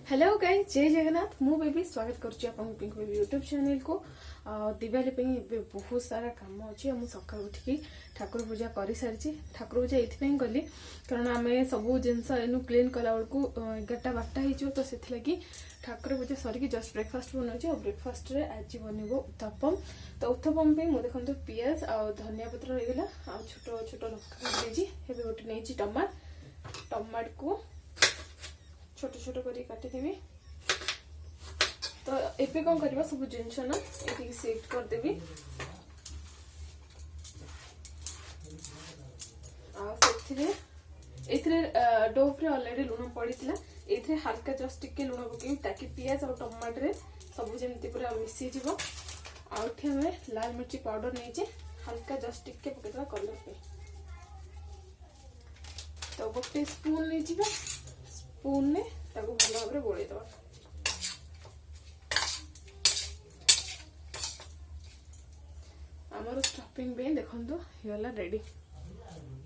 Hello guys, जय जगन्नाथ। मु baby स्वागत करुच्ची पिंक बेबी यूट्यूब चैनल को। दिवाली बहुत सारा काम अच्छी। मुझे सका उठिकी ठाकुर पूजा कर सारी। ठाकुर पूजा ये कली कारण आम सब जिनस एनु क्लीन कला बेलू 11टा 12टा हो, तो से ठाकुर पूजा सरिकी जस्ट ब्रेकफास्ट बनाऊँ। और ब्रेकफास्ट रे आज बनब उत्तपम। तो उत्तपम पे मुझे देखो पियाज आ धनिया पत्र रहीगला आ छोट छोट लंका गोटे नहीं टमाट को छोट छोट कर काटिदेवी। तो एबे कौन करवा सब जिनस ना ये सेट करदेवी। डोफ्रे अलरेडी लुण पड़ता ये हल्का जस्ट टिके लुण पकई ताकि पियाज और टमाटर सब जमी पूरा मिसी जीव। आम लाल मिर्ची पाउडर नहीं हल्का जस्ट टिके पकईदा कलर पे। तो गोटे स्पून नहीं स्पून ने ताको भल भाव गोल दबा। आमर स्टफिंग पे देखो होगा रेडी।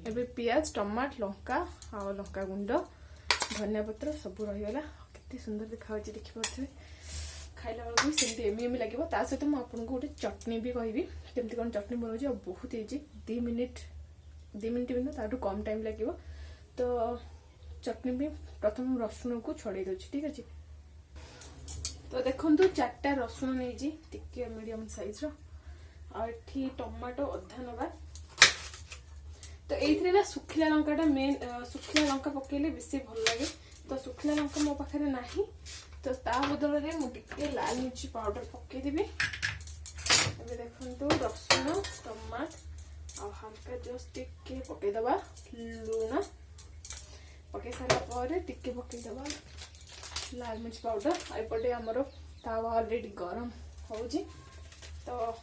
एबे पियाज टमाट लंका आ लंका गुंड धनिया पत्र सब रहीगला। केते सुंदर देखा देखिपे खाइला बेलू भी सेमती एमी एमी लगे। सहित मुझे गोटे चटनी भी कहबी केमती कौन चटनी बनाऊँ। बहुत इजी 2 मिनिट भी ना ताठू कम टाइम लगे। तो चटनी भी प्रथम रसुण को छड़े दूँ, ठीक अच्छे। तो देखो 4टा रसुण नहीं टिके मीडियम साइज री टमाटो अधा नवा। तो ये सुखिला लंका मेन सुखिला लंका पकेले बेसी भल लगे। तो सुखिला लंका मो पाखे ना, तो ता बदल में मुझे लाल मिर्ची पाउडर पकईदेवी। देखो रसुण टमाट आ हल्का जस्ट टिके पकईदबा लुण पकई सारा टिके पकईदबा लाल मिर्च पाउडर। एपटे आमर तावा ऑलरेडी गरम हो। तो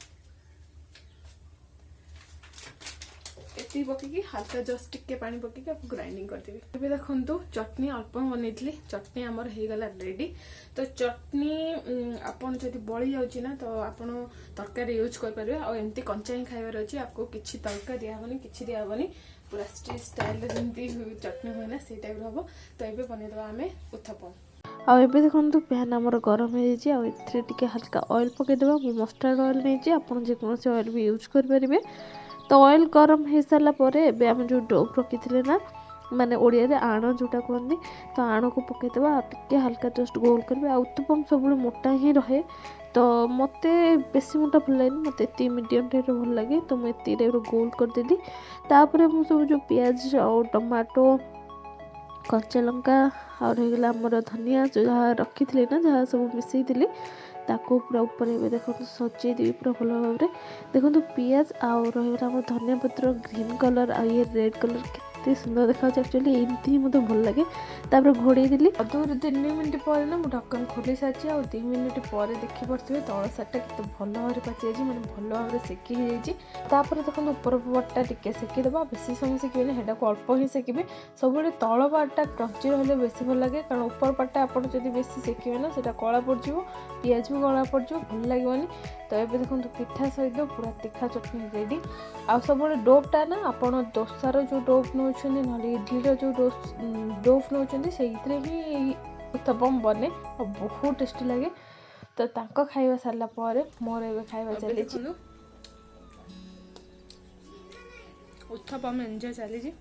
ये पकईकी हल्का जस्ट टिके पानी पकईकी आपको ग्राइंडिंग करदेवी। अभी देखो चटनी अल्प बनई चटनी आमर होगला रेडी। तो चटनी आपन जब बड़ी जाऊँगी ना तो आपन तरकारी यूज करेंगे। आमती कंचा ही खाइबार अच्छे। आपको किसी तड़का दिहबनी कि दिहबनी पूरा स्ट्रीट स्टाइल जमी चटनी हुए ना से टाइप हम। तो ये बनईदे आम उत्थापम। आबे देखो पैन आमर गरम हो हल्का ऑयल पकईदेवा। मस्टर्ड ऑयल नहीं आप जेकोसी ऑयल भी यूज करेंगे। तो ऑयल गरम हो सारा आम जो डो रखी ना माने ओडिया रे आण जोटा कहते, तो आण को पकईदेवा टिके हल्का जस्ट गोल करेंगे। उत्तपम सब मोटा ही रहे। तो मते बेसी मोटा भल लगे, मत मीडियम टाइप भल लगे। तो मुझे टाइप गोल करदेली। तापर मुझे सब जो पियाज और टमाटो कच्चा लंका आगला आमर धनिया जो जहाँ रखी थी ना जहाँ सब मिसई ताको पूरा ऊपर देखो सजे देवी पूरा भल भाव में। देखो पियाज आउ रहीगला आम धनिया पत्र ग्रीन कलर आ ये रेड कलर केते सुंदर देखा। एक्चुअली एमती ही मतलब भल लगे। तापर घोड़े देली 2-3 मिनिट पर ना मुझे ढक्कन खोली सारी। आ 2 मिनिट पर देखिपे तल साइडटा के भल भाव में पाची जाए मैंने भल भाव में सेकी जापर। देखो ऊपर पटटा टिके सेकीदेवा। बेसी समय सेकबे हेटा को अल्प ही सेकबे। सब तल पार्टा क्रंची रही बेसी भल लगे कारण ऊपर पार्टा आप बेसी सेकबे ना से कला पड़ जाए, पियाज भी कला पड़ जाए, भल लगे। तो ये देखो पिठा सहित पूरा तीखा चटनी रेडी। आ सब डोटा ना आप दोसार जो डोफ नौ ना इडली जो डोफ नौ से ही उत्तपम बने और बहुत टेस्टी लगे। तो तांको खाइबा सारा पर मोर ए खाइबा चली उत्थापम एंजॉय चली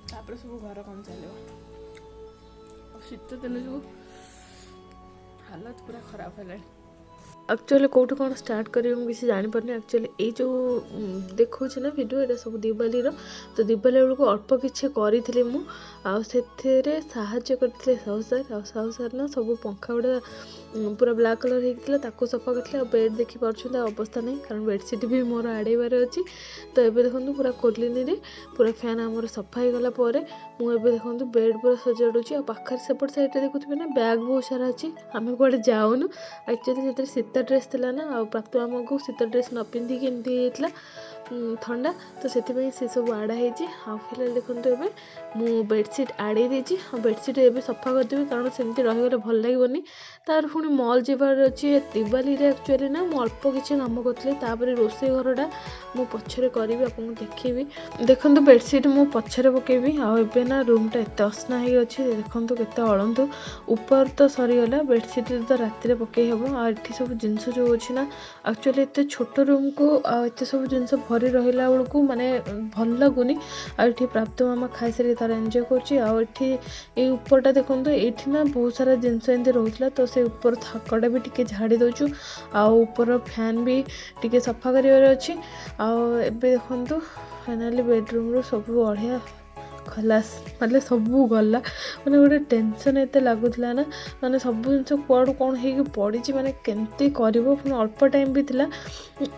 सब घर कम चलो। शीत दिन जो हालत पूरा खराब है। एक्चुअली कौट कौन स्टार्ट करें किसी जापारे। एक्चुअली ये जो देखो ना वीडियो ये सब दिवाली तो दिवाली बेलू अल्प किसी करी मुझे साहाଯ୍य करते साहू सार ना सब पंखा गुड़ा पूरा ब्लाक कलर होता सफा करते। बेड देखी पार्थ अवस्था नहीं कारण बेडसीट भी मोर आड़ेबार अच्छी। तो ये देखो पूरा कोलिनी पूरा फैन आमर सफा हो गला मुझे देखो बेड पूरा सजाड़ुची। पाखे सेपट साइड देखुए ना बैग बहुत सारा अच्छी। आम कड़े जाऊनु एक्चुअली से शीत ड्रेस थी ना प्राप्त आमको शीत ड्रेस न पिंधिकी एमती होता। ଥଣ୍ଡା ତ ସେଥିପାଇଁ ସେ ସବୁ ଆଡ଼ା ହେଇଛି। ଆଉ ଫିଲହାଲ ଦେଖନ୍ତୁ ଏବେ ମୁଁ ବେଡ଼ସିଟ୍ ଆଡ଼େଇ ଦେଇଛି। ଆଉ ବେଡ଼ସିଟ୍ ଏବେ ସଫା କରିଦେବି କାରଣ ସେମିତି ରହିଗଲେ ଭଲ ଲାଗିବନି। ତାର ପୁଣି ମଲ୍ ଯିବାର ଅଛି। ଦିୱାଲିରେ ଆକ୍ଚୁଆଲି ନା ମୁଁ ଅଳ୍ପ କିଛି କାମ କରିଥିଲି, ତାପରେ ରୋଷେଇ ଘରଟା ମୁଁ ପଛରେ କରିବି, ଆପଣଙ୍କୁ ଦେଖେଇବି। ଦେଖନ୍ତୁ ବେଡ଼ସିଟ୍ ମୁଁ ପଛରେ ପକେଇବି। ଆଉ ଏବେ ନା ରୁମ୍ଟା ଏତେ ଅସନା ହେଇକି ଅଛି, ଦେଖନ୍ତୁ କେତେ ଅଳନ୍ତୁ। ଉପର ତ ସରିଗଲା, ବେଡ଼ସିଟ୍ରେ ତ ରାତିରେ ପକେଇ ହେବ। ଆଉ ଏଠି ସବୁ ଜିନିଷ ଯେଉଁ ଅଛି ନା, ଆକ୍ଚୁଆଲି ଏତେ ଛୋଟ ରୁମ୍କୁ ଆଉ ଏତେ ସବୁ ଜିନିଷ ଭରି ରହିଲା ବେଳକୁ ମାନେ ଭଲ ଲାଗୁନି। ଆଉ ଏଠି ପ୍ରାପ୍ତ ମାମା ଖାଇସାରି ତାର ଏନ୍ଜୟ କରୁଛି। ଆଉ ଏଠି ଏଇ ଉପରଟା ଦେଖନ୍ତୁ, ଏଇଠି ନା ବହୁତ ସାରା ଜିନିଷ ଏମିତି ରହୁଥିଲା, ତ ସେ ଉପର ଥାକଟା ବି ଟିକେ ଝାଡ଼ି ଦେଉଛୁ। ଆଉ ଉପର ଫ୍ୟାନ୍ ବି ଟିକେ ସଫା କରିବାର ଅଛି। ଆଉ ଏବେ ଦେଖନ୍ତୁ ଫାଇନାଲି ବେଡ଼ରୁମ୍ରୁ ସବୁ ଅଳିଆ ଖଲାସ, ମାନେ ସବୁ ଗଲା। ମାନେ ଗୋଟେ ଟେନସନ୍ ଏତେ ଲାଗୁଥିଲା ନା, ମାନେ ସବୁ ଜିନିଷ କୁଆଡ଼ୁ କ'ଣ ହେଇକି ପଡ଼ିଛି, ମାନେ କେମିତି କରିବ। ପୁଣି ଅଳ୍ପ ଟାଇମ୍ ବି ଥିଲା,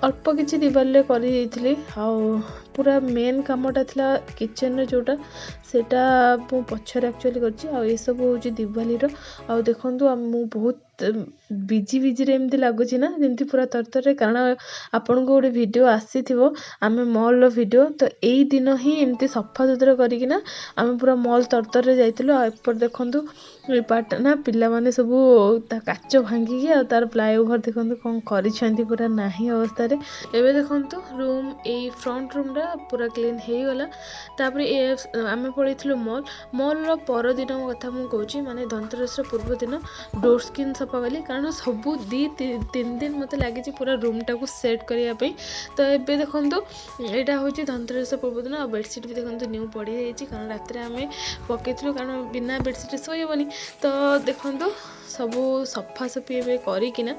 ଅଳ୍ପ କିଛି ଦିୱାଲିରେ କରିଦେଇଥିଲି। ଆଉ ପୁରା ମେନ୍ କାମଟା ଥିଲା କିଚେନ୍ରେ ଯେଉଁଟା, ସେଇଟା ମୁଁ ପଛରେ ଆକ୍ଚୁଆଲି କରିଛି। ଆଉ ଏସବୁ ହେଉଛି ଦିୱାଲିର। ଆଉ ଦେଖନ୍ତୁ ମୁଁ ବହୁତ ବିଜିରେ ଏମିତି ଲାଗୁଛି ନା, ଯେମିତି ପୁରା ତରତରରେ। କାରଣ ଆପଣଙ୍କୁ ଗୋଟେ ଭିଡ଼ିଓ ଆସିଥିବ ଆମେ ମଲ୍ର ଭିଡ଼ିଓ, ତ ଏଇ ଦିନ ହିଁ ଏମିତି ସଫାସୁତୁରା କରିକିନା ଆମେ ପୁରା ମଲ୍ ତରତରରେ ଯାଇଥିଲୁ। ଆଉ ଏପଟେ ଦେଖନ୍ତୁ ଏ ପାର୍ଟଟା ନା ପିଲାମାନେ ସବୁ ତା କାଚ ଭାଙ୍ଗିକି ଆଉ ତାର ପ୍ଲାଏଓଭର ଦେଖନ୍ତୁ କ'ଣ କରିଛନ୍ତି, ପୁରା ନାହିଁ ଅବସ୍ଥାରେ। ଏବେ ଦେଖନ୍ତୁ ରୁମ୍, ଏଇ ଫ୍ରଣ୍ଟ ରୁମ୍ଟା ପୁରା କ୍ଲିନ୍ ହେଇଗଲା। ତାପରେ ଆମେ ପଳେଇଥିଲୁ ମଲ୍ର ପରଦିନ କଥା ମୁଁ କହୁଛି, ମାନେ ଧନତେରସ୍ର ପୂର୍ବ ଦିନ ଡୋର୍ ସ୍କ୍ରିନ୍ ସଫା କଲି। କାରଣ ସବୁ 2-3 ଦିନ ମୋତେ ଲାଗିଛି ପୁରା ରୁମ୍ଟାକୁ ସେଟ୍ କରିବା ପାଇଁ। ତ ଏବେ ଦେଖନ୍ତୁ ଏଇଟା ହେଉଛି ଧନତେରସ୍ର ପୂର୍ବଦିନ। ଆଉ ବେଡ଼ସିଟ୍ ବି ଦେଖନ୍ତୁ ନ୍ୟୁ ପଡ଼ିଯାଇଛି, କାରଣ ରାତିରେ ଆମେ ପକେଇଥିଲୁ, କାରଣ ବିନା ବେଡ଼ସିଟ୍ରେ ଶୋଇ ହେବନି। ତ ଦେଖନ୍ତୁ ସବୁ ସଫାସଫି ଏବେ କରିକିନା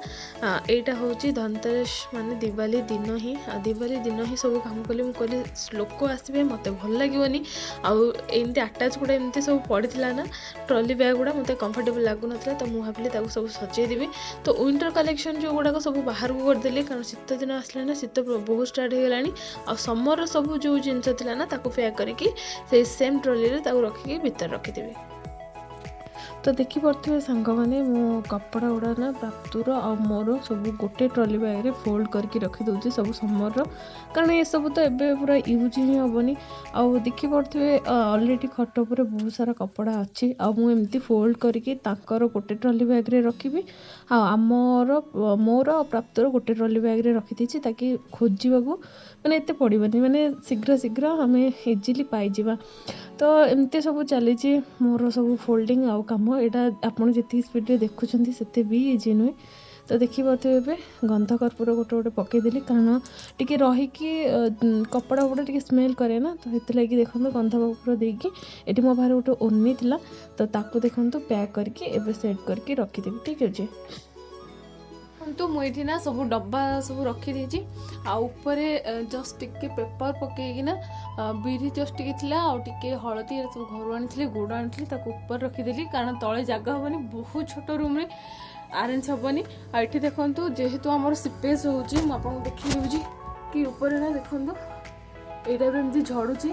ଏଇଟା ହେଉଛି ଧନତେରସ, ମାନେ ଦିୱାଲି ଦିନ ହିଁ। ଆଉ ଦିୱାଲି ଦିନ ହିଁ ସବୁ କାମ କଲି। ମୁଁ କହିଲି ଲୋକ ଆସିବେ, ମୋତେ ଭଲ ଲାଗିବନି। ଆଉ ଏମିତି ଆଟାଚ୍ ଗୁଡ଼ା ଏମିତି ସବୁ ପଡ଼ିଥିଲା ନା, ଟ୍ରଲି ବ୍ୟାଗ୍ ଗୁଡ଼ା ମୋତେ କମ୍ଫର୍ଟେବଲ୍ ଲାଗୁନଥିଲା। ତ ମୁଁ ଭାବିଲି ତାକୁ ସବୁ ସଜେଇ ଦେବି। ତ ୱିଣ୍ଟର କଲେକ୍ସନ୍ ଯେଉଁଗୁଡ଼ାକ ସବୁ ବାହାରକୁ କରିଦେଲି, କାରଣ ଶୀତ ଦିନ ଆସିଲାଣି ନା, ଶୀତ ବହୁତ ଷ୍ଟାର୍ଟ ହେଇଗଲାଣି। ଆଉ ସମରର ସବୁ ଯେଉଁ ଜିନିଷ ଥିଲା ନା, ତାକୁ ପ୍ୟାକ୍ କରିକି ସେଇ ସେମ୍ ଟ୍ରଲିରେ ତାକୁ ରଖିକି ଭିତରେ ରଖିଦେବି। ତ ଦେଖିପାରୁଥିବେ ସାଙ୍ଗମାନେ, ମୁଁ କପଡ଼ା ଗୁଡ଼ା ନା ପ୍ରାପ୍ତୁର ଆଉ ମୋର ସବୁ ଗୋଟେ ଟ୍ରଲି ବ୍ୟାଗ୍ରେ ଫୋଲ୍ଡ କରିକି ରଖିଦେଉଛି ସବୁ ସମରର, କାରଣ ଏସବୁ ତ ଏବେ ପୁରା ୟୁଜ୍ ହିଁ ହେବନି। ଆଉ ଦେଖିପାରୁଥିବେ ଅଲରେଡ଼ି ଖଟ ଉପରେ ବହୁତ ସାରା କପଡ଼ା ଅଛି। ଆଉ ମୁଁ ଏମିତି ଫୋଲ୍ଡ କରିକି ତାଙ୍କର ଗୋଟେ ଟ୍ରଲି ବ୍ୟାଗ୍ରେ ରଖିବି, ଆଉ ମୋର ଆଉ ପ୍ରାପ୍ତର ଗୋଟେ ଟ୍ରଲି ବ୍ୟାଗ୍ରେ ରଖିଦେଇଛି, ତାକି ଖୋଜିବାକୁ ମାନେ ଏତେ ପଡ଼ିବନି, ମାନେ ଶୀଘ୍ର ଆମେ ଇଜିଲି ପାଇଯିବା। ତ ଏମିତି ସବୁ ଚାଲିଛି ମୋର ସବୁ ଫୋଲ୍ଡିଂ ଆଉ କାମ। ଏଇଟା ଆପଣ ଯେତିକି ସ୍ପିଡ଼ରେ ଦେଖୁଛନ୍ତି ସେତେ ବି ଇଜି ନୁହେଁ। ତ ଦେଖିପାରୁଥିବେ ଏବେ ଗନ୍ଧ କର୍ପୂର ଗୋଟେ ପକେଇଦେଲି, କାରଣ ଟିକେ ରହିକି କପଡ଼ା ଗୁଡ଼ା ଟିକେ ସ୍ମେଲ୍ କରେ ନା, ତ ସେଥିଲାଗି ଦେଖନ୍ତୁ ଗନ୍ଧ କର୍ପୂର ଦେଇକି ଏଠି ମୋ ପାଖରେ ଗୋଟେ ଓନି ଥିଲା, ତ ତାକୁ ଦେଖନ୍ତୁ ପ୍ୟାକ୍ କରିକି ଏବେ ସେଟ୍ କରିକି ରଖିଦେବି। ଠିକ୍ ଅଛି। କିନ୍ତୁ ମୁଁ ଏଠି ନା ସବୁ ଡବା ସବୁ ରଖିଦେଇଛି। ଆଉ ଉପରେ ଜଷ୍ଟ ଟିକେ ପେପର ପକେଇକିନା ବିରି ଜଷ୍ଟ ଟିକେ ଥିଲା, ଆଉ ଟିକେ ହଳଦୀ, ଏରା ସବୁ ଘରୁ ଆଣିଥିଲି, ଗୁଡ଼ ଆଣିଥିଲି, ତାକୁ ଉପରେ ରଖିଦେଲି। କାରଣ ତଳେ ଜାଗା ହେବନି, ବହୁତ ଛୋଟ ରୁମ୍ରେ ଆରେଞ୍ଜ ହେବନି। ଆଉ ଏଠି ଦେଖନ୍ତୁ ଯେହେତୁ ଆମର ସିପେଜ ହେଉଛି, ମୁଁ ଆପଣଙ୍କୁ ଦେଖେଇ ଦେଉଛି କି ଉପରେ ନା ଦେଖନ୍ତୁ ଏଇଟା ବି ଏମିତି ଝଡ଼ୁଛି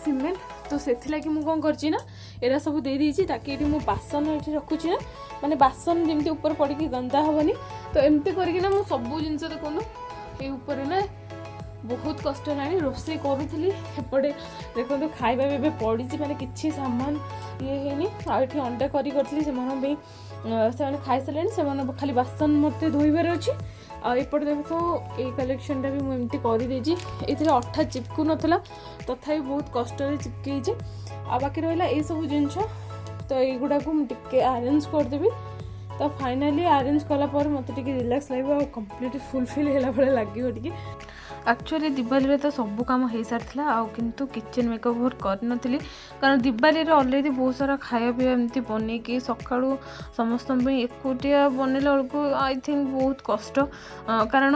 ସିମେଣ୍ଟ। ତ ସେଥିଲାଗି ମୁଁ କ'ଣ କରିଛି ନା, ଏରା ସବୁ ଦେଇଦେଇଛି, ତାକି ଏଠି ମୁଁ ବାସନ ଏଠି ରଖୁଛି ନା, ମାନେ ବାସନ ଯେମିତି ଉପରେ ପଡ଼ିକି ଗନ୍ଦା ହେବନି। ତ ଏମିତି କରିକିନା ମୁଁ ସବୁ ଜିନିଷ ଦେଖନ୍ତୁ ଏଇ ଉପରେ ନା ବହୁତ କଷ୍ଟ ହେଲାଣି। ରୋଷେଇ କରୁଥିଲି, ଏପଟେ ଦେଖନ୍ତୁ ଖାଇବା ବି ଏବେ ପଡ଼ିଛି, ମାନେ କିଛି ସାମାନ ଇଏ ହେଇନି। ଆଉ ଏଠି ଅଣ୍ଡା କରିଥିଲି ସେମାନଙ୍କ ପାଇଁ, ସେମାନେ ଖାଇସାରିଲେଣି, ସେମାନେ ଖାଲି ବାସନ ମୋତେ ଧୋଇବାର ଅଛି। ଆଉ ଏପଟେ ଦେଖନ୍ତୁ ଏଇ କଲେକ୍ସନଟା ବି ମୁଁ ଏମିତି କରିଦେଇଛି। ଏଥିରେ ଅଠା ଚିପକୁ ନଥିଲା, ତଥାପି ବହୁତ କଷ୍ଟରେ ଚିପକେଇଛି। ଆଉ ବାକି ରହିଲା ଏଇସବୁ ଜିନିଷ, ତ ଏଇଗୁଡ଼ାକୁ ମୁଁ ଟିକେ ଆରେଞ୍ଜ କରିଦେବି। ତ ଫାଇନାଲି ଆରେଞ୍ଜ କଲା ପରେ ମୋତେ ଟିକେ ରିଲାକ୍ସ ଲାଗିବ, ଆଉ କମ୍ପ୍ଲିଟ୍ ଫୁଲଫିଲ୍ ହେଲା ଭଳିଆ ଲାଗିବ ଟିକେ। ଆକ୍ଚୁଆଲି ଦିୱାଲିରେ ତ ସବୁ କାମ ହେଇସାରିଥିଲା, ଆଉ କିନ୍ତୁ କିଚେନ୍ ମେକଓଭର୍ କରିନଥିଲି, କାରଣ ଦିୱାଲିରେ ଅଲରେଡ଼ି ବହୁତ ସାରା ଖାଇବା ପିଇବା ଏମିତି ବନେଇକି ସକାଳୁ ସମସ୍ତଙ୍କ ପାଇଁ ଏକୁଟିଆ ବନେଇଲା ବେଳକୁ ଆଇ ଥିଙ୍କ ବହୁତ କଷ୍ଟ। କାରଣ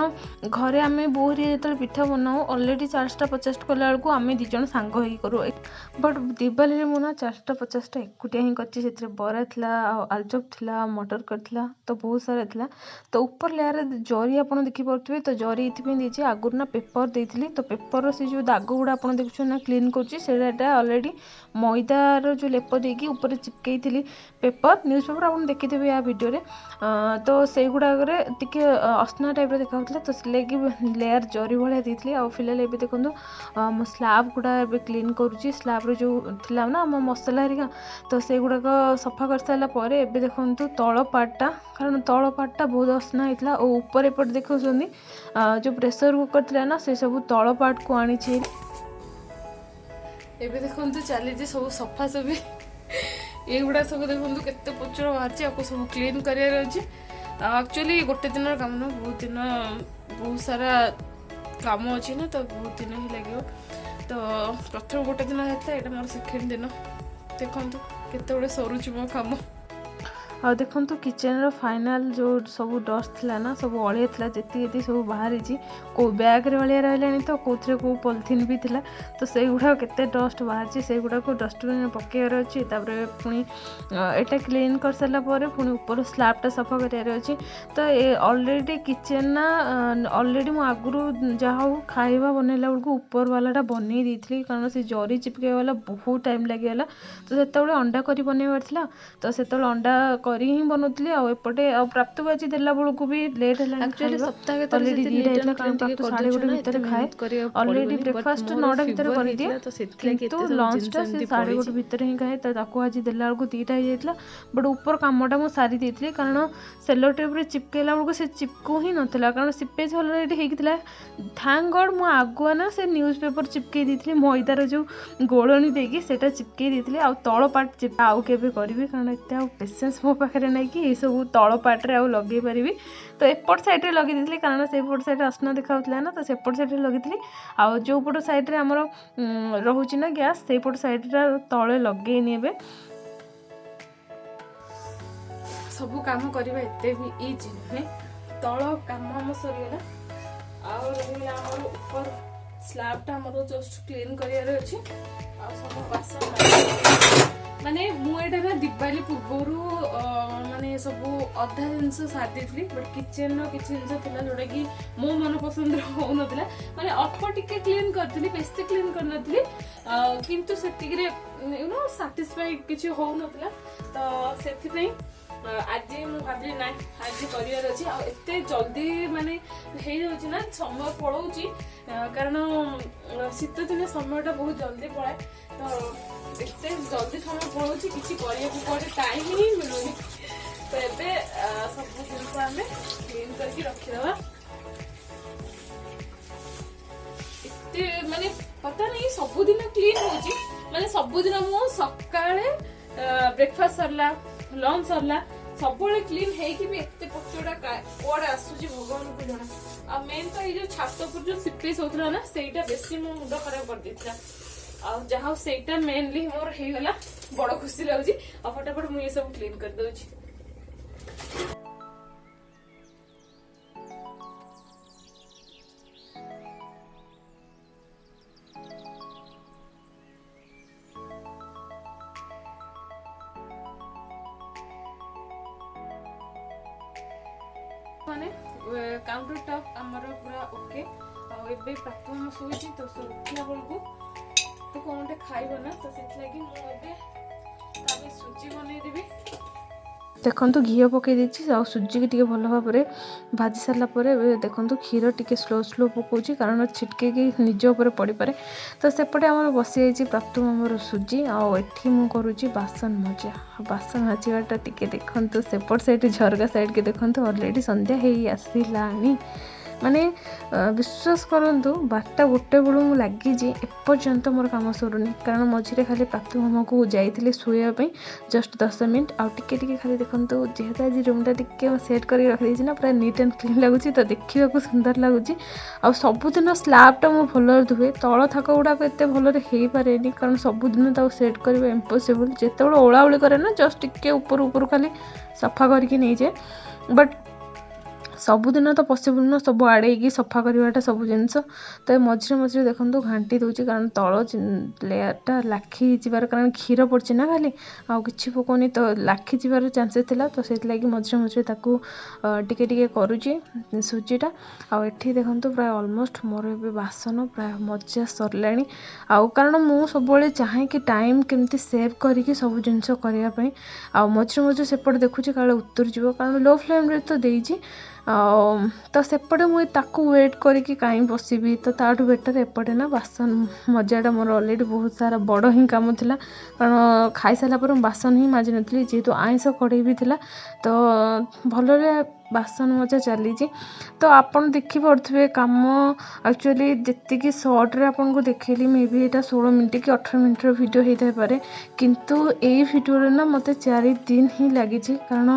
ଘରେ ଆମେ ବୋଉରେ ଯେତେବେଳେ ପିଠା ବନାଉ, ଅଲରେଡ଼ି 40ଟା 50ଟା କଲା ବେଳକୁ ଆମେ 2 ଜଣ ସାଙ୍ଗ ହେଇକି କରୁ। ବଟ୍ ଦିୱାଲିରେ ମୁଁ ନା 40ଟା 50ଟା ଏକୁଟିଆ ହିଁ କରିଛି। ସେଥିରେ ବରା ଥିଲା, ଆଉ ଆଳୁଚପ୍ ଥିଲା, ମଟର କରିଥିଲା, ତ ବହୁତ ସାରା ଥିଲା। ତ ଉପର ଲେୟାରରେ ଜରି ଆପଣ ଦେଖିପାରୁଥିବେ, ତ ଜରି ଏଥିପାଇଁ ଦେଇଛି, ଆଗରୁ ନା पेपर देइथिली तो पेपर से जो दाग गुड़ा आपण देखुछन ना क्लीन करछि सेटा ऑलरेडी मैदार जो लेप देकी ऊपर चिपकई थी पेपर न्यूज़ पेपर आप देखिथे या वीडियो रे तो से गुड़ाक टिके असना टाइप देखा तो लगे लेयर जरी भाया देती आ फिलहाल ये देखो मो स्लाब गुड़ा क्लीन करुँची स्लाब जो थिला ना आम मसला हरिका तो से गुड़ाक सफा कर सारापर ए देखो तल पार्टा कारण तल पार्टा बहुत असना होता और ऊपर एपट देखो जो प्रेसर कुकर थी ना से सब तल पार्ट को आनी एबे देखो चली सब सफा सफी युड़ा सब देखो केते पोचर बाहर आपको सब क्लीन करार अच्छे एक्चुअली गोटे दिन काम ना बहुत सारा काम अच्छी ना तो बहुत दिन ही लगे तो प्रथम गोटे दिन होता है मोर सेकेंड दिन देखो केते गुड़े सरुची मो काम आ देखो किचन रो फाइनल जो सब डस्ट थिला ना सब अलिया थिला जेती सब बाहर को बैग रे अलिया रहलानी तो कोथरे को पॉलिथिन भी थिला तो से गुडा केते डस्ट बाहर से गुडा को डस्टबिन में पकेयर अछि तापर पुनी एटा क्लीन कर साला परे पुनी ऊपर स्लैब टा सफा करियार अछि तो ए ऑलरेडी किचन ना ऑलरेडी मो आगुरु जहा खाइबा बनेला बेलको ऊपर वाला बनै देथली कारण से जरी चिपके वाला बहुत टाइम लागि गेला तो सेतबे अंडा करी बनेबार थिला तो सेतबे अंडा करी ही बनौली आउटे प्राप्त बाजी देला बेलू भी लेट है ऑलरेडी ब्रेकफास्ट 9टा भितर कर दिए किंतु लंचटा से 1:30 भितर ही खाए ताको आज देला बेलू 2टा हो जाता बट ऊपर कामटा मु सारी देती कारण सेलो टेप रे चिपकेला बेलू से चिपकू ही नाला कारण सिपेज ऑलरेडी होता थैंक गॉड मु आगुआ ना से न्यूज़ पेपर चिपकई देती मैदार जो गोलनी देकी सेटा चिपकई देती आ तल पार्ट आउ केबे करी कारण एत पेसेंस मो पाखे ना कि ये सब तल पार्टे आउ लगे पारि तो एपट सैड्रे लगे देती कारण से सैड्रे असना देखा ना तो सेपट सैड्रे लगे आउ जो पट सैड्रे आमर रोचे ना गैस से पट सैड्रे तले लगेनी ए सब काम करवा एत भी इजी नुहे तल काम आम सरीगला आमर ऊपर स्लैबटा आमर जस्ट क्लीन करार अच्छे सब बासन माने मुझे ना दिवाली पूर्वर माने सब अधा जिनस सारी देती बट किचन किसी जिनस था जोटा कि मो मन पसंद हो ना माने अल्प टिके क्लीन करी बेस क्लीन करनी किंतु से यू नो साटिस्फाई किसी हो ना तो से आज मुझे ना आज करार अच्छे आते जल्दी माने ना समय पड़ोची कारण शीत दिन समय बहुत जल्दी पड़े तो एते जल्दी समय पड़ोची किसी पड़े टाइम ही मिलूनी तो ये सब जिन आम क्लीन करके रखीदे एते माने पता नहीं सबुदिन क्लीन होची माने सबुदिन मु सकाळे ब्रेकफास्ट सरला लंच सरला सब क्लीन है भी एत पचड़ा कड़े आसूची भगवान को जना आ मेन तो ये छात पर जो सिपेस होता ना सेटा बेसी मो मुंड खराब कर देथिला आ जहा सेटा मेनली मोर हे गला बड़ खुशी लागुची आ फटाफट मु ये सब क्लीन कर दोची माने काउंटर टॉप आमर पूरा ओके आबे प्राप्तम सोची तो उठला बेलू तो कौन खाइब ना तो से मुझे सुजी बनई देवी देखो घी पकई देती सुजी की टे भल भाव में भाजी सारापर देखो क्षीर टी स्लो स्लो पकाउची कारण छिटके निज उपर पड़ पारे तो सेपटे आम बसी जाइए प्राप्तम आमर सुजी आठी मु करुँची बासन बासन माजिवाटा टी देखु सेपट साइड झरका साइड के देखो ऑलरेडी संध्या हो आसला माने विश्वास करंतु 12टा बेलू मु लगी एपर्यंत मोर काम सरुनी कारण मझे खाली प्राप्त मामा को जाइए शोवाई जस्ट 10 मिनट आउ टिके खाली देखो जेहेतु आज रूमटा टिके सेट कर रखी ना पूरा नीट एंड क्लीन लगुच तो देखा सुंदर लगुच आ सबुदिन स्लैबटा मु भल धुए तल थाक गुड़ाक एत भल हो पारे कारण सबुदिन सेट करवा इम्पॉसिबल जिते ओलाओली करे ना जस्ट टिके ऊपर खाली सफा करके नहीं जाए बट ସବୁଦିନ ତ ପସିବୁଲ୍ ନୁହଁ ସବୁ ଆଡ଼େଇକି ସଫା କରିବାଟା ସବୁ ଜିନିଷ। ତ ମଝିରେ ମଝିରେ ଦେଖନ୍ତୁ ଘାଣ୍ଟି ଦେଉଛି, କାରଣ ତଳ ଲେୟାରଟା ଲାଖି ଯିବାର, କାରଣ କ୍ଷୀର ପଡ଼ିଛି ନା ଖାଲି, ଆଉ କିଛି ପକଉନି, ତ ଲାଖି ଯିବାର ଚାନ୍ସେସ୍ ଥିଲା। ତ ସେଥିଲାଗି ମଝିରେ ମଝିରେ ତାକୁ ଟିକେ ଟିକେ କରୁଛି ସୁଜିଟା। ଆଉ ଏଠି ଦେଖନ୍ତୁ ପ୍ରାୟ ଅଲମୋଷ୍ଟ ମୋର ଏବେ ବାସନ ପ୍ରାୟ ମଜା ସରିଲାଣି। ଆଉ କାରଣ ମୁଁ ସବୁବେଳେ ଚାହେଁ କି ଟାଇମ୍ କେମିତି ସେଭ୍ କରିକି ସବୁ ଜିନିଷ କରିବା ପାଇଁ। ଆଉ ମଝିରେ ମଝିରେ ସେପଟେ ଦେଖୁଛି କାଳେ ଉତୁରିଯିବ, କାରଣ ଲୋ ଫ୍ଲେମ୍ରେ ତ ଦେଇଛି। ଆଉ ତ ସେପଟେ ମୁଁ ତାକୁ ୱେଟ୍ କରିକି କାହିଁ ବସିବି, ତ ତାଠୁ ବେଟର୍ ଏପଟେ ନା ବାସନ ମଜାଟା ମୋର ଅଲରେଡ଼ି ବହୁତ ସାରା ବଡ଼ ହିଁ କାମ ଥିଲା। କାରଣ ଖାଇସାରିଲା ପରେ ମୁଁ ବାସନ ହିଁ ମାଜିନଥିଲି, ଯେହେତୁ ଆଇଁଷ କଡ଼େଇ ବି ଥିଲା। ତ ଭଲରେ ବାସନ ମଜା ଚାଲିଛି। ତ ଆପଣ ଦେଖିପାରୁଥିବେ କାମ ଆକ୍ଚୁଆଲି ଯେତିକି ସର୍ଟରେ ଆପଣଙ୍କୁ ଦେଖେଇଲି, ମେ ବି ଏଇଟା 16 ମିନିଟ୍ କି 18 ମିନିଟ୍ର ଭିଡ଼ିଓ ହେଇଥାଇପାରେ, କିନ୍ତୁ ଏଇ ଭିଡ଼ିଓରେ ନା ମୋତେ 4 ଦିନ ହିଁ ଲାଗିଛି। କାରଣ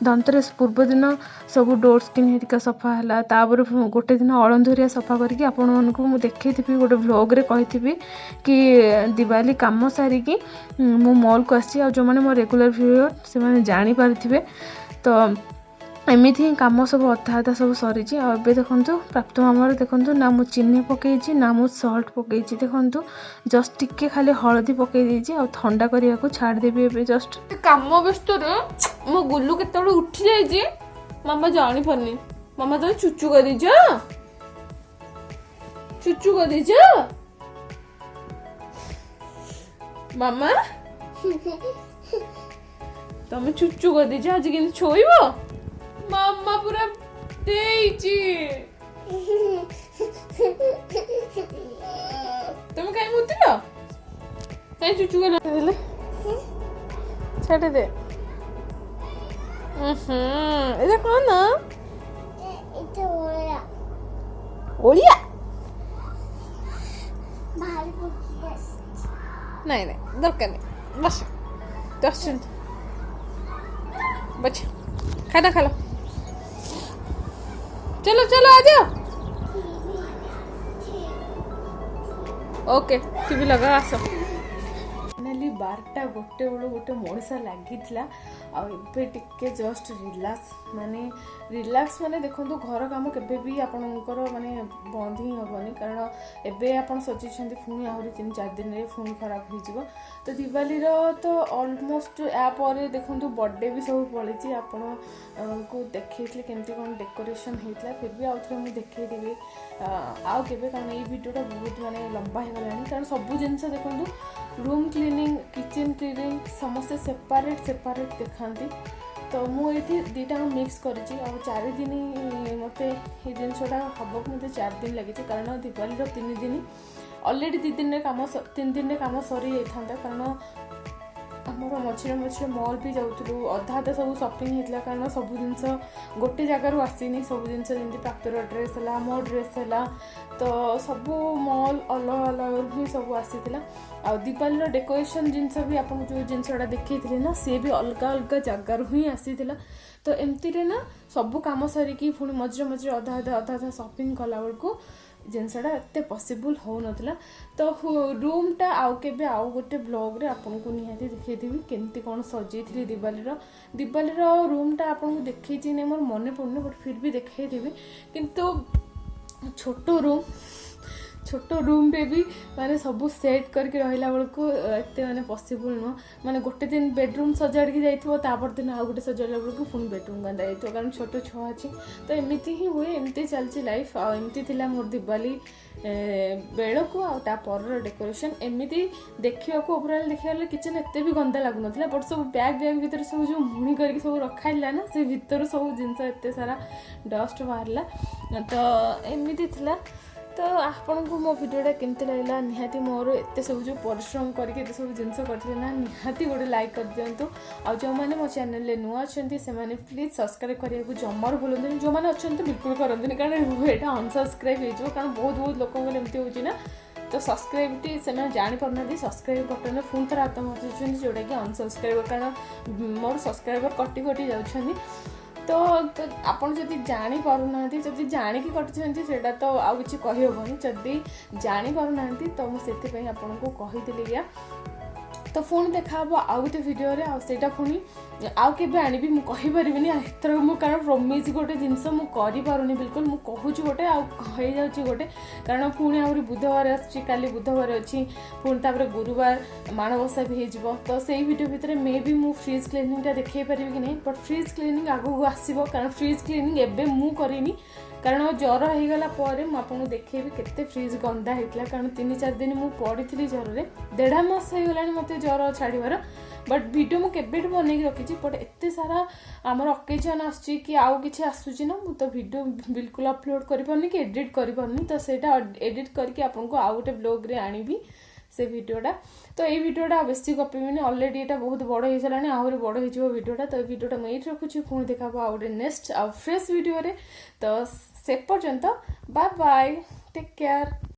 ଧନତେରସ ପୂର୍ବ ଦିନ ସବୁ ଡୋର୍ ସ୍କ୍ରିନ୍ ହେରିକା ସଫା ହେଲା, ତାପରେ ଗୋଟେ ଦିନ ଅଳନ୍ଧୁ ହେରିକା ସଫା କରିକି ଆପଣମାନଙ୍କୁ ମୁଁ ଦେଖେଇଥିବି, ଗୋଟେ ଭ୍ଲଗ୍ରେ କହିଥିବି କି ଦିୱାଲି କାମ ସାରିକି ମୁଁ ମଲ୍କୁ ଆସିଛି। ଆଉ ଯେଉଁମାନେ ମୋ ରେଗୁଲାର ଭିଉୟର୍ ସେମାନେ ଜାଣିପାରିଥିବେ। ତ ଏମିତି ହିଁ କାମ ସବୁ ଅଧା ସବୁ ସରିଛି। ଆଉ ଏବେ ଦେଖନ୍ତୁ ପ୍ରାପ୍ତ ମାମାର ଦେଖନ୍ତୁ ନା ମୁଁ ଚିନି ପକେଇଛି ନା ମୁଁ ସଲ୍ଟ ପକେଇଛି। ଦେଖନ୍ତୁ ଜଷ୍ଟ ଟିକେ ଖାଲି ହଳଦୀ ପକେଇ ଦେଇଛି, ଆଉ ଥଣ୍ଡା କରିବାକୁ ଛାଡ଼ିଦେବି ଏବେ। ଜଷ୍ଟ କାମ ବ୍ୟସ୍ତରେ ମୋ ଗୁଲୁ କେତେବେଳେ ଉଠି ଯାଇଛି ମାମା ଜାଣିପାରୁନି। ମାମା ତମେ ଚୁଚୁ କରିଦେଇଛ, ଚୁଚୁ କରିଦେଇଛ ମାମା, ତମେ ଚୁଚୁ କରିଦେଇଛ। ଆଜି କେମିତି ଶୋଇବ? ମାମା ପୁରା ଦେଇଛି। ତମେ କାହିଁ ମୁତିଲ? କାହିଁ ଚୁଚୁ କରିଦେଲେ? ଛାଡ଼ିଦେ। ଏଇଟା କଣ? ଓଳିଆ? ନାଇଁ ନାଇଁ ଦରକାର ନାହିଁ, ବସ 10 ମିନିଟ୍ बच खाना खा लो। चलो चलो आ जाओ। ओके टीवी लगा आस। फाइनाली 12टा गोटे बेलू गोटे मनीषा लगी आबे टिके जस्ट रिलैक्स माने देखो घर काम केबे भी आपणकर माने बंद ही हेनी, कारण एबे आपण सजेइछन्ती पुणी आहरी 3-4 दिन रे पुणी खराब हो जिवो। तो दिवाली तो ऑलमोस्ट या पर देखो बर्थडे भी सब पड़ी आपण को देखी केमती कौन डेकोरेशन होता, फिर भी आउ थे मुझे देखी आउ के, कारण ये वीडियोटा बहुत माने लंबा हो गलानी। कारण सब जिनस देखो रूम क्लीनिंग किचन क्लीनिंग समस्ते सेपरेट सेपरेट देखाती। तो मुझे दुटा मिक्स कर 4 दिन मत ये जिनसा हम को मत 4 दिन लगी, कारण दिवाली 3 दिन ऑलरेडी 2 दिन काम 3 दिन काम सरी जाता। कारण आमर मझे मझे मॉल भी जाऊँ अधा अधा सब शॉपिंग होता, कारण सब जिनस गोटे जगार आसनी सब जिनस जमी प्राप्तर ड्रेस है मो ड्रेस है, तो सब मॉल अलग अलग ही सब आसीला। आ दिवाली डेकोरेशन जिनस भी आप जो जिनसा देखी ना सी भी अलग अलग जगार ही आसीला। तो एमती ना सब काम सरिकी पुणी मझे मझे अधा अधा अधा अधा शॉपिंग कला बेलू जिनसा एत पॉसिबल हो नथिला। तो रूमटा आउ केबे आउ गोटे ब्लॉग रे आपन को निहाती देखैथिबी केमती कोन सजेइथिली दिवाली रो रूमटा आपन को देखैछि ने मोर मने पड़ने, बट फिर भी देखैथिबी। किंतु छोटो रूम रे भी माने सब सेट करके रहिला बेलको एते माने पॉसिबल न, माने गोटे दिन बेडरूम सजाड़ के जाइथबो तापर दिन आ गोटे सजाड़ला बेलको पुणी बेडरूम गंदा जाइथबो, कारण छोटो छुआ अछि। तो एमती ही हुए, एमती चलची लाइफ। आ एमती थिला मोर दिवाली बेलको आ पर डेकोरेशन एमती देखा ओवरऑल देखा किचन एते भी गंदा लगुन, बट सब बैग भीतर सब जो मुणी करके सब रखाइला ना से भीतर सब जिनस एते सारा डस्ट बाहरला। तो एमती थिला। तो आपन को मो वीडियोटा केमती लगला निहाती मोर एत सब जो परिश्रम करके एत सब जिनस करते ना निहाती गोटे लाइक कर दिंतु। आ जो मैंने मो चैनल नुआ अच्छा से प्लीज सब्सक्राइब करने को जमार भूलते, जो मैंने अच्छा बिल्कुल करते, कारण यहाँ अनसब्सक्राइब हो बहुत लोक एमती हो। तो सब्सक्राइब से जापारना सब्सक्राइब बटन पुणी थोड़ा हाथ मार्चुं जोटा कि अनसब्सक्राइब, कारण मोर सब्सक्राइबर कटि कटि जाऊँ। तो आपन जदि जानी पारुना जदि जानिकी कटुଛନ୍ତି सेटा तो आउ किछि कहि होबनी, जदि जानी पारुना तो मु सेति पई आपन को कहि दिली या। तो तो पुणी देखा आउ गोटे भिडियो आईटा पुणी आउ के आनी मुझे कहीपरि एथर मुझे कारण प्रमिज गोटे जिनस मुझे बिल्कुल मुझे कहूँ गोटे आउ गोटे कारण पुणी आहरी बुधवार आली बुधवार अच्छी पुणी तापर गुरुवार माणबसा भी हो तो से भिडियो भितर मे भी मु फ्रिज क्लीनिंग देखे पारि कि नहीं बट फ्रिज क्लीनिंग आगू आसो कारण फ्रिज क्लीनिंग एवं मु करिनी कारण ज्वर होगला मुझे देखेबी केते फ्रिज गंदा होता कारण 3-4 दिन मुझे पड़ी ज्वर में 1.5 मास होगा मत ज्वर छाड़बार बट वीडियो मुझे बनई रखी बट एत सारा आमर अकेजन आसूँ कि आउ कि आसूँ ना मुझे तो वीडियो बिल्कुल अपलोड कर कि एडिट कर तो सेटा एडिट करके आपको आउ गोटे ब्लॉग रे आनिबी से वीडियोटा तो ये वीडियोटा बेसी गपिबिनी ऑलरेडी ये बहुत बड़ हो सारा आहरी बड़ हो वीडियोटा तो वीडियोटा मुझे रखुच्छी पुणी देखा आ गए नेक्स्ट आ फ्रेश वीडियो रे तो से पर्यंत बाय बाय टेक केयर।